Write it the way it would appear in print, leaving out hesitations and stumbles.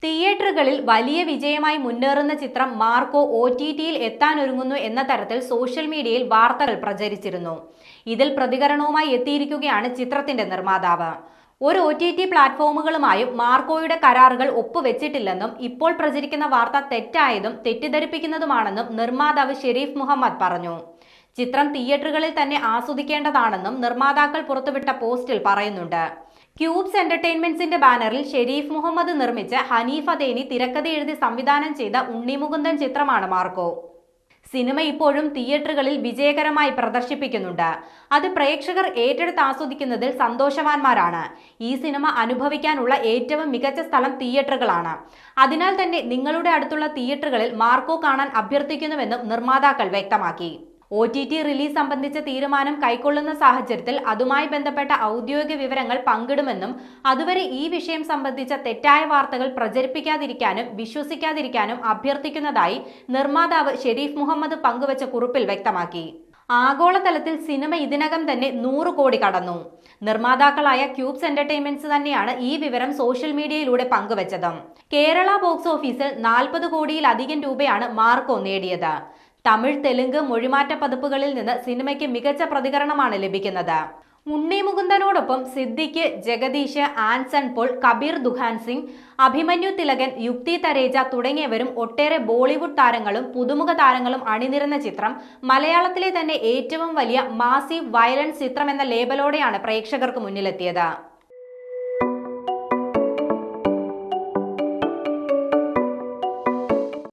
തിയേറ്ററുകളിൽ വലിയ വിജയമായി മുന്നേറുന്ന ചിത്രം മാർക്കോ OTTയിൽ എത്താനൊരുങ്ങുന്നു എന്ന തരത്തിൽ സോഷ്യൽ മീഡിയയിൽ വാർത്തകൾ പ്രചരിച്ചിരുന്നു. ഇതിൽ പ്രതികരണവുമായി എത്തിയിരിക്കുകയാണ് ചിത്രത്തിന്റെ നിർമ്മാതാവ്. ഒരു OTT പ്ലാറ്റ്ഫോമുകളുമായും മാർക്കോയുടെ കരാറുകൾ ഒപ്പുവെച്ചിട്ടില്ലെന്നും ഇപ്പോൾ പ്രചരിക്കുന്ന വാർത്ത തെറ്റായതും തെറ്റിദ്ധരിപ്പിക്കുന്നതുമാണെന്നും നിർമ്മാതാവ് ഷെരീഫ് മുഹമ്മദ് പറഞ്ഞു. ചിത്രം തിയേറ്ററുകളിൽ തന്നെ ആസ്വദിക്കേണ്ടതാണെന്നും നിർമ്മാതാക്കൾ പുറത്തുവിട്ട പോസ്റ്റിൽ പറയുന്നുണ്ട്. ക്യൂബ്സ് എന്റർടൈൻമെന്റ്സിന്റെ ബാനറിൽ ഷെരീഫ് മുഹമ്മദ് നിർമ്മിച്ച ഹനീഫ ദേനി തിരക്കഥ എഴുതി സംവിധാനം ചെയ്ത ഉണ്ണിമുകുന്ദൻ ചിത്രമാണ് മാർക്കോ. സിനിമ ഇപ്പോഴും തിയേറ്ററുകളിൽ വിജയകരമായി പ്രദർശിപ്പിക്കുന്നുണ്ട്. അത് പ്രേക്ഷകർ ഏറ്റെടുത്ത് ആസ്വദിക്കുന്നതിൽ സന്തോഷവാന്മാരാണ്. ഈ സിനിമ അനുഭവിക്കാനുള്ള ഏറ്റവും മികച്ച സ്ഥലം തിയേറ്ററുകളാണ്. അതിനാൽ തന്നെ നിങ്ങളുടെ അടുത്തുള്ള തിയേറ്ററുകളിൽ മാർക്കോ കാണാൻ അഭ്യർത്ഥിക്കുന്നുവെന്നും നിർമ്മാതാക്കൾ വ്യക്തമാക്കി. OTT റിലീസ് സംബന്ധിച്ച തീരുമാനം കൈക്കൊള്ളുന്ന സാഹചര്യത്തിൽ അതുമായി ബന്ധപ്പെട്ട ഔദ്യോഗിക വിവരങ്ങൾ പങ്കിടുമെന്നും അതുവരെ ഈ വിഷയം സംബന്ധിച്ച തെറ്റായ വാർത്തകൾ പ്രചരിപ്പിക്കാതിരിക്കാനും വിശ്വസിക്കാതിരിക്കാനും അഭ്യർത്ഥിക്കുന്നതായി നിർമ്മാതാവ് ഷെരീഫ് മുഹമ്മദ് പങ്കുവച്ച കുറിപ്പിൽ വ്യക്തമാക്കി. ആഗോളതലത്തിൽ സിനിമ ഇതിനകം തന്നെ 100 കോടി കടന്നു. നിർമ്മാതാക്കളായ ക്യൂബ്സ് എന്റർടൈൻമെന്റ്സ് തന്നെയാണ് ഈ വിവരം സോഷ്യൽ മീഡിയയിലൂടെ പങ്കുവച്ചത്. കേരള ബോക്സ് ഓഫീസിൽ 40 കോടിയിലധികം രൂപയാണ് മാർക്കോ നേടിയത്. തമിഴ്, തെലുങ്ക് മൊഴിമാറ്റ പതിപ്പുകളിൽ നിന്ന് സിനിമയ്ക്ക് മികച്ച പ്രതികരണമാണ് ലഭിക്കുന്നത്. ഉണ്ണിമുകുന്ദനോടൊപ്പം സിദ്ദിഖ്, ജഗദീഷ്, ആൻസൺ പോൾ, കബീർ ദുഹാൻ സിംഗ്, അഭിമന്യു തിലകൻ, യുക്തി തരേജ തുടങ്ങിയവരും ഒട്ടേറെ ബോളിവുഡ് താരങ്ങളും പുതുമുഖ താരങ്ങളും അണിനിരന്ന ചിത്രം മലയാളത്തിലെ തന്നെ ഏറ്റവും വലിയ മാസീവ് വയലൻസ് ചിത്രം എന്ന ലേബലോടെയാണ് പ്രേക്ഷകർക്ക് മുന്നിലെത്തിയത്.